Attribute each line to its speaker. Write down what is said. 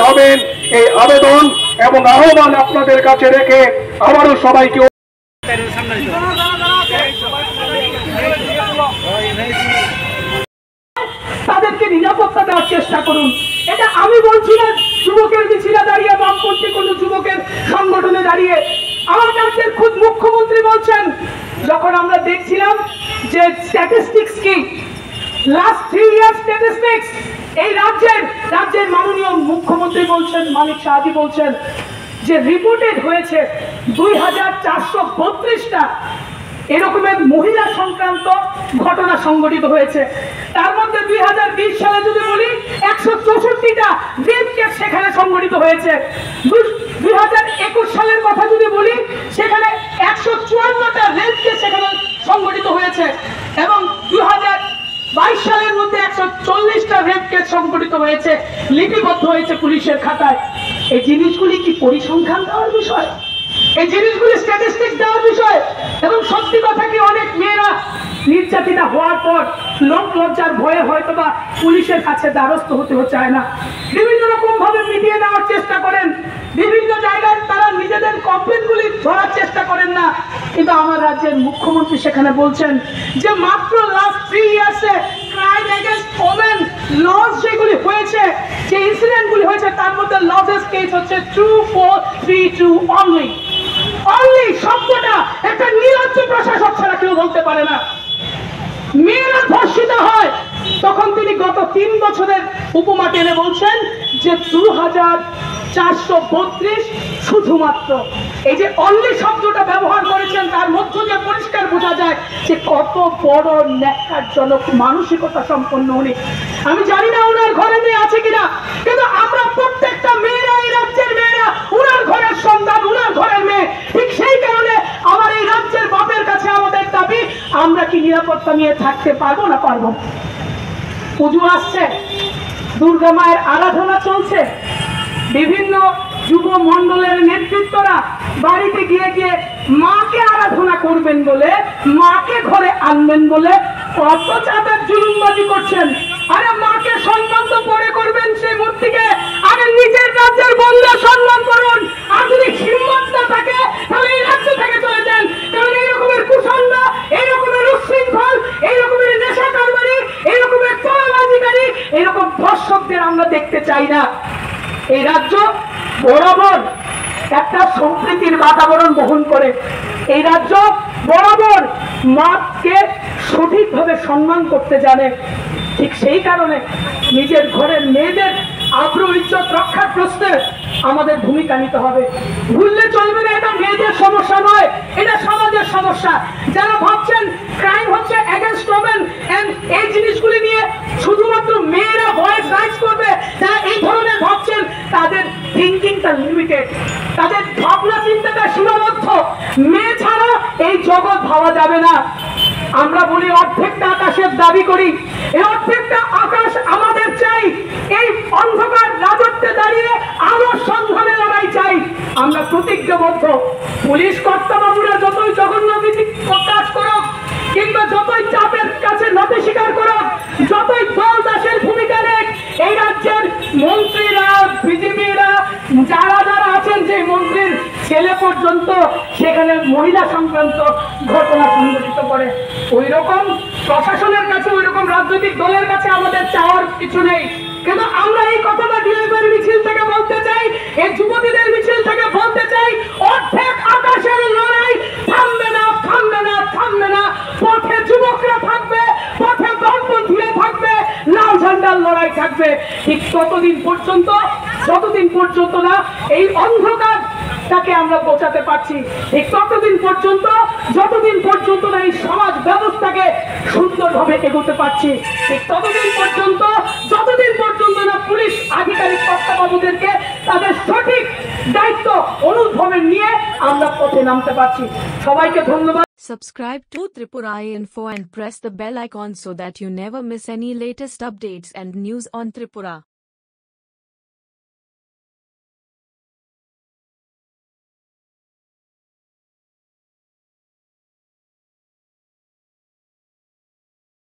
Speaker 1: হবেন এই আবেদন এবং আহ্বান আপনাদের কাছে রেখে আবারও সবাইকে
Speaker 2: তাদেরকে নিরাপত্তা দেওয়ার চেষ্টা করুন। এটা আমি বলছি না যুবকের মিছিলে দাঁড়িয়ে, বামপন্থী কোন যুবকের সংগঠনে দাঁড়িয়ে। আমার রাজ্যের খুদ মুখ্যমন্ত্রী বলছেন, যখন আমরা দেখছিলাম যে স্ট্যাটিস্টিক্স কি, লাস্ট 3 ইয়ার স্ট্যাটিস্টিক্স, এই রাজ্যের মাননীয় মুখ্যমন্ত্রী বলছেন, মালিক সাহাজি বলছেন যে রিপোর্টেড হয়েছে 2432টা এরকমের মহিলা সংক্রান্ত ঘটনা সংঘটিত হয়েছে। তার মধ্যে 2020 সালে যদি বলি 164টা রেপ কেস সেখানে সংঘটিত হয়েছে। 2021 সালের কথা যদি বলি সেখানে 154টা রেপ কেস সেখানে সংঘটিত হয়েছে এবং 2022 সালের মধ্যে 140টা রেপ কেস সংঘটিত হয়েছে, লিপিবদ্ধ হয়েছে পুলিশের খাতায়। এই জিনিসগুলি কি পরিসংখ্যান দেওয়ার বিষয়? এই জিনিসগুলি স্ট্যাটিস্টিক্স দেওয়ার বিষয়? এবং সত্যি কথা কি, অনেক মেয়েরা নির্যাতিতা হওয়ার পর লোক লজ্জার ভয়ে হয়তো বা পুলিশের কাছে দ্বারস্থ হতে চায় না, বিভিন্ন রকম ভাবে মিটিয়ে নেওয়ার চেষ্টা করেন, বিভিন্ন জায়গায় তারা নিজেদের কমপ্লেনগুলি ধরার চেষ্টা করেন না। কিন্তু আমার রাজ্যের মুখ্যমন্ত্রী সেখানে বলছেন যে মাত্র লাস্ট 3 ইয়ার্সে ক্রাইম এগেইনস্ট ওমেন লস যেগুলি হয়েছে, যে ইনসিডেন্টগুলি হয়েছে, তার মধ্যে লসেস কেস হচ্ছে 2432 অনলি। শব্দটা একটা নিরজ্জ প্রশাসক ছাড়া কেউ বলতে পারে না। মেয়েরা ধর্ষিত হয়, তখন তিনি গত 3 বছরের উপমা টেনে বলছেন যে 2432 শুধুমাত্র। এই যে অনলি শব্দটা ব্যবহার করেছেন, তার মধ্য দিয়ে পরিষ্কার বোঝা যায় যে কত বড় ন্যাক্কারজনক মানসিকতা সম্পন্ন উনি। আমি জানি না ওনার ঘরে মেয়ে আছে কিনা, কিন্তু আমরা প্রত্যেকটা মেয়েরা, এই রাজ্যের মেয়েরা ওনার ঘরের সন্তান, ওনার ঘরের মেয়ে। ঠিক সেই কারণে আমার এই রাজ্যের বাপের কাছে আমাদের দাবি, আমরা কি নিরাপত্তা নিয়ে থাকতে পারবো না? পারবো। পুজো আসছে, দুর্গা মায়ের আরাধনা চলছে, বিভিন্ন যুব মন্ডলের নেতৃত্বরা বাড়িতে গিয়ে গিয়ে মাকে আরাধনা করবেন বলে, মাকে ঘরে আনবেন বলে কত চাঁদার জুলুমবাজি করছেন। আরে মাকে সম্মান তো পরে করবেন, সেই মূর্তিকে আগে নিজের রাজ্যের বন্ধে সম্মান করুন। আর যদি হিম্মত না থাকে তাহলে এই রাজ্য থেকে চলে যান, কারণ এই রকমের কুসন্ড, এই রকমের উচ্ছৃঙ্খল, এই রকমের নেশা কারবারি, এই রকমের চোরাবাজিকারী, এরকম ধর্ষকদের আমরা দেখতে চাই না। এই রাজ্য বরাবর একটা সম্প্রীতির বাতাবরণ বহন করে। এই রাজ্য বরাবর মাকে সঠিকভাবে সম্মান করতে জানে। ঠিক সেই কারণে নিজের ঘরের মেয়েদের আব্রু ইজ্জত রক্ষার প্রশ্নে আমাদের ভূমিকা নিতে হবে। ভুললে চলবে না, এটা মেয়েদের সমস্যা নয়, এটা সমাজের সমস্যা। যারা ভাবছেন ক্রাইম হচ্ছে এগেইনস্ট ওমেন এন্ড এই জিনিসগুলি নিয়ে শুধুমাত্র মেয়েরা ভয়েস রাইজ করবে, যারা এই ধরনের ভাবছেন তাদের থিঙ্কিংটা লিমিটেড, তাদের ভাবনা চিন্তাটা সীমাবদ্ধ। মেয়ে ছাড়া এই জগৎ ভাবা যাবে না। আমরা বলি অর্ধেকটা আকাশের দাবি করি, এই অর্ধেকটা আকাশ আমাদের চাই। এই অন্ধকার রাজত্বে দাঁড়িয়ে আলোর সন্ধানে লড়াই চাই। আমরা প্রতিজ্ঞাবদ্ধ। পুলিশ কর্তাবাবুরা যতই জঘন্য কাজ করুক, কিংবা যতই চাপের কাছে নতি স্বীকার করুক, যতই দল দাসের ভূমিকা নেক, এই রাজ্যের মন্ত্রীরা, বিজেপিরা, যারা যারা আছেন, যে মন্ত্রীর ছেলে পর্যন্ত সেখানে মহিলা সংক্রান্ত ঘটনা সংঘটিত করে, ওই রকম প্রশাসনের কাছে, ওই রকম রাজনৈতিক দলের কাছে আমাদের চাওয়ার কিছু নেই। কিন্তু আমরা এই কথাটা ডিএমের মিছিল থেকে বলতে চাই, এই যুবতীদের মিছিল থেকে বলতে চাই, অর্ধেক আকাশের লড়াই থামবে না, থামবে না, থামবে না। পথে যুবকরা থাকবে, পথে বামপন্থীরা থাকবে, লাল ঝান্ডার লড়াই থাকবে। ঠিক ততদিন পর্যন্ত, যতদিন পর্যন্ত না এই অন্ধকার তাকে আমরা বোঝাতে পারছি, ঠিক ততদিন পর্যন্ত, যতদিন পর্যন্ত না এই সমাজ ব্যবস্থাকে সুন্দরভাবে এগোতে পারছি, ঠিক ততদিন পর্যন্ত, যতদিন পর্যন্ত না পুলিশ আধিকারিক কর্তাবাবুদেরকে তাদের সঠিক দায়িত্ব অনুভবে নিয়ে আমরা পথে নামতে পারছি। সবাইকে ধন্যবাদ।
Speaker 3: Subscribe to Tripura Info and press the bell icon so that you never miss any latest updates and news on Tripura.